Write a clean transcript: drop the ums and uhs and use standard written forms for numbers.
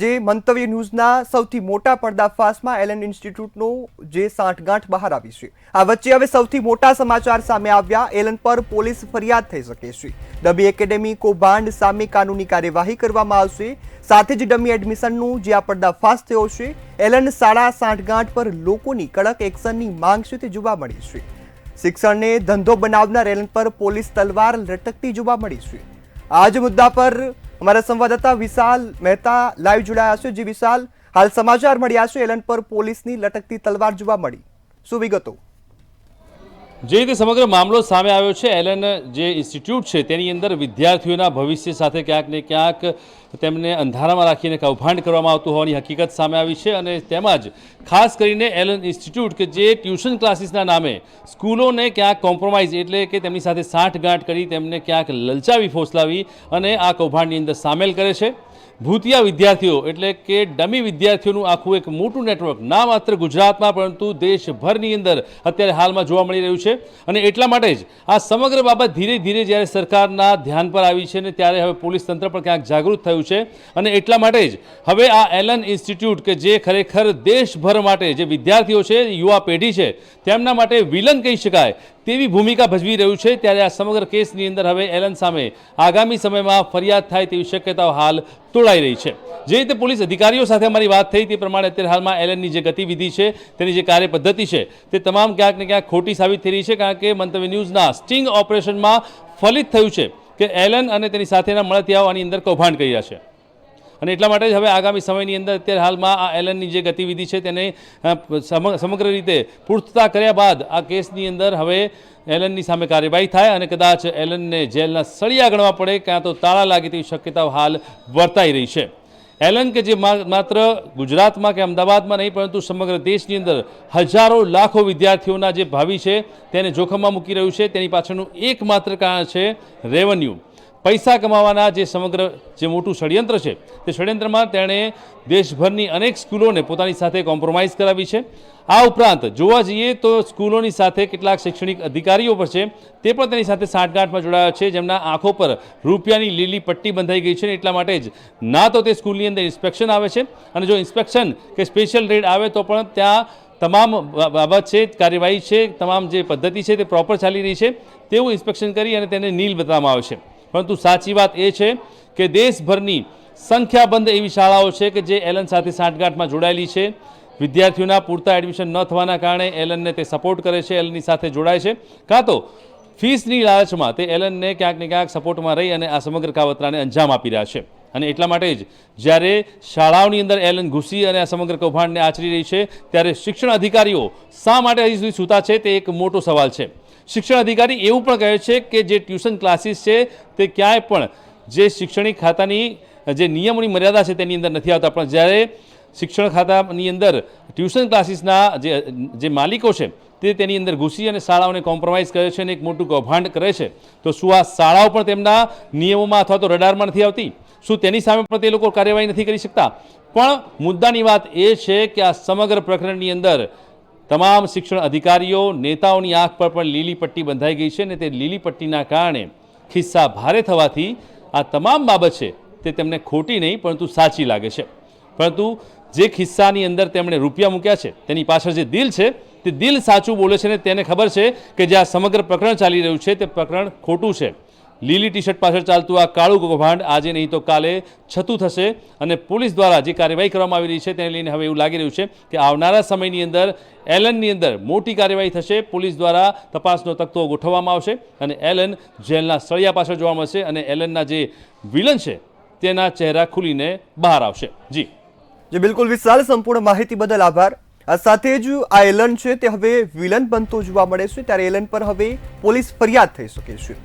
આજે મંતવ્ય ન્યૂઝના સૌથી મોટા પર્દાફાશમાં એલન ઇન્સ્ટિટ્યૂટનો જે સાંઠગાંઠ બહાર આવી છે। આ વચ્ચે હવે સૌથી મોટા સમાચાર સામે આવ્યા। એલન પર પોલીસ ફરિયાદ થઈ શકે છે। ડમી એકેડેમી કૌભાંડ સામે કાનૂની કાર્યવાહી કરવામાં આવશે। સાથે જ ડમી એડમિશનનું જે આ પર્દાફાશ થયો છે, એલન શાળા સાંઠગાંઠ પર લોકોની કડક એક્શનની માંગ છે તે જોવા મળી છે। શિક્ષણને ધંધો બનાવનાર એલન પર પોલીસ તલવાર લટકતી જોવા મળી છે। આ જ મુદ્દા પર हमारा संवाददाता विशाल मेहता लाइव जोड़ाया है। जी विशाल, हाल समाचार मळ्या छे एलन पर पोलीसनी लटकती तलवार जोवा मळी, शुं विगतो? જે રીતે સમગ્ર મામલો સામે આવ્યો છે, એલન જે ઇન્સ્ટિટ્યૂટ છે તેની અંદર વિદ્યાર્થીઓના ભવિષ્ય સાથે ક્યાંક ને ક્યાંક તેમને અંધારામાં રાખીને કૌભાંડ કરવામાં આવતું હોવાની હકીકત સામે આવી છે। અને તેમજ ખાસ કરીને એલન ઇન્સ્ટિટ્યૂટ કે જે ટ્યુશન ક્લાસીસના નામે સ્કૂલોને ક્યાંક કોમ્પ્રોમાઇઝ એટલે કે તેમની સાથે સાંઠગાંઠ કરી તેમને ક્યાંક લલચાવી ફોસલાવી અને આ કૌભાંડની અંદર સામેલ કરે છે। ભૂતિયા વિદ્યાર્થીઓ એટલે કે ડમી વિદ્યાર્થીઓનું આખું એક મોટું નેટવર્ક ના માત્ર ગુજરાતમાં પરંતુ દેશભરની અંદર અત્યારે હાલમાં જોવા મળી રહ્યું છે। અને એટલા માટે જ આ સમગ્ર બાબત ધીરે ધીરે જ્યારે સરકારના ધ્યાન પર આવી છે ને ત્યારે હવે પોલીસ તંત્ર પણ ક્યાંક જાગૃત થયું છે। અને એટલા માટે જ હવે આ એલન ઇન્સ્ટિટ્યૂટ કે જે ખરેખર દેશભર માટે જે વિદ્યાર્થીઓ છે, યુવા પેઢી છે, તેમના માટે વિલન કહી શકાય તેવી ભૂમિકા ભજવી રહ્યું છે। ત્યારે આ સમગ્ર કેસની અંદર હવે એલન સામે આગામી સમયમાં ફરિયાદ થાય તેવી શક્યતાઓ હાલ તોડાઈ રહી છે। જે રીતે પોલીસ અધિકારીઓ સાથે અમારી વાત થઈ તે પ્રમાણે અત્યારે હાલમાં એલનની જે ગતિવિધિ છે, તેની જે કાર્ય પદ્ધતિ છે, તે તમામ ક્યાંક ને ક્યાંક ખોટી સાબિત થઈ રહી છે। કારણ કે મંતવ્ય ન્યૂઝના સ્ટિંગ ઓપરેશનમાં ફલિત થયું છે કે એલન અને તેની સાથેના મળતિયાઓ આની અંદર કૌભાંડ કરી રહ્યા છે। અને એટલા માટે જ હવે આગામી સમયની અંદર અત્યારે હાલમાં આ એલનની જે ગતિવિધિ છે તેને સમગ્ર રીતે પૂર્તતા કર્યા બાદ આ કેસની અંદર હવે એલનની સામે કાર્યવાહી થાય અને કદાચ એલનને જેલના સળિયા ગણવા પડે, ક્યાં તો તાળા લાગે તેવી શક્યતાઓ હાલ વર્તાઈ રહી છે। એલન કે જે માત્ર ગુજરાતમાં કે અમદાવાદમાં નહીં પરંતુ સમગ્ર દેશની અંદર હજારો લાખો વિદ્યાર્થીઓના જે ભાવિ છે તેને જોખમમાં મૂકી રહ્યું છે। તેની પાછળનું એકમાત્ર કારણ છે રેવન્યુ, પૈસા કમાવાના જે સમગ્ર જે મોટું ષડયંત્ર છે તે ષડયંત્રમાં તેણે દેશભરની અનેક સ્કૂલોને પોતાની સાથે કોમ્પ્રોમાઇઝ કરાવી છે। આ ઉપરાંત જોવા જઈએ તો સ્કૂલોની સાથે કેટલાક શૈક્ષણિક અધિકારીઓ પર છે તે પણ તેની સાથે સાંઠગાંઠમાં જોડાયા છે, જેમના આંખો પર રૂપિયાની લીલી પટ્ટી બંધાઈ ગઈ છે। એટલા માટે જ ના તો તે સ્કૂલની અંદર ઇન્સ્પેક્શન આવે છે અને જો ઇન્સ્પેક્શન કે સ્પેશિયલ રેડ આવે તો પણ ત્યાં તમામ બાબત છે, કાર્યવાહી છે, તમામ જે પદ્ધતિ છે તે પ્રોપર ચાલી રહી છે તેવું ઇન્સ્પેક્શન કરી અને તેને નીલ બતાવવામાં આવે છે। પરંતુ સાચી વાત એ છે કે દેશભરની સંખ્યાબંધ એવી શાળાઓ છે કે જે એલન સાથે સાંઠગાંઠમાં જોડાયેલી છે। વિદ્યાર્થીઓના પૂરતા એડમિશન ન થવાના કારણે એલનને તે સપોર્ટ કરે છે, એલનની સાથે જોડાય છે, કાં તો ફીસની લાલચમાં તે એલનને ક્યાંક ને ક્યાંક સપોર્ટમાં રહી અને આ સમગ્ર કાવતરાને અંજામ આપી રહ્યા છે। અને એટલા માટે જ જ્યારે શાળાઓની અંદર એલન ઘૂસી અને આ સમગ્ર કૌભાંડને આચરી રહી છે ત્યારે શિક્ષણ અધિકારીઓ શા માટે હજી સુધી સૂતા છે તે એક મોટો સવાલ છે। શિક્ષણ અધિકારી એવું પણ કહે છે કે જે ટ્યુશન ક્લાસીસ છે તે ક્યાંય પણ જે શૈક્ષણિક ખાતાની જે નિયમોની મર્યાદા છે તેની અંદર નથી આવતા, પણ જ્યારે શિક્ષણ ખાતાની અંદર ટ્યુશન ક્લાસીસના જે માલિકો છે તે તેની અંદર ઘૂસી અને શાળાઓને કોમ્પ્રોમાઇઝ કરે છે અને એક મોટું કૌભાંડ કરે છે, તો શું આ શાળાઓ પણ તેમના નિયમોમાં અથવા તો રડારમાં નથી આવતી? શું તેની સામે પણ તે લોકો કાર્યવાહી નથી કરી શકતા? પણ મુદ્દાની વાત એ છે કે આ સમગ્ર પ્રકરણની અંદર તમામ શિક્ષણ અધિકારીઓ, નેતાઓની આંખ પર પણ લીલી પટ્ટી બંધાઈ ગઈ છે અને તે લીલી પટ્ટીના કારણે ખિસ્સા ભારે થવાથી આ તમામ બાબત છે તે તેમને ખોટી નહીં પરંતુ સાચી લાગે છે। પરંતુ જે ખિસ્સાની અંદર તેમણે રૂપિયા મૂક્યા છે તેની પાછળ જે દિલ છે તે દિલ સાચું બોલે છે અને તેને ખબર છે કે જે આ સમગ્ર પ્રકરણ ચાલી રહ્યું છે તે પ્રકરણ ખોટું છે। લીલી ટી શર્ટ પાછળ ચાલતું આ કાળું કૌભાંડ આજે નહીં તો કાલે છતું થશે અને પોલીસ દ્વારા જે કાર્યવાહી કરવામાં આવી રહી છે તેને લઈને હવે એવું લાગી રહ્યું છે કે આવનારા સમયની અંદર એલનની અંદર મોટી કાર્યવાહી થશે। પોલીસ દ્વારા તપાસનો તખતો ગોઠવવામાં આવશે અને એલન જેલના સળિયા પાછળ જોવા મળશે અને એલનના જે વિલન છે તેના ચહેરા ખુલીને બહાર આવશે। જી બિલકુલ વિશાલ, સંપૂર્ણ માહિતી બદલ આભાર। આ સાથે જ આ એલન છે તે હવે વિલન બનતો જોવા મળે છે, ત્યારે એલન પર હવે પોલીસ ફરિયાદ થઈ શકે છે।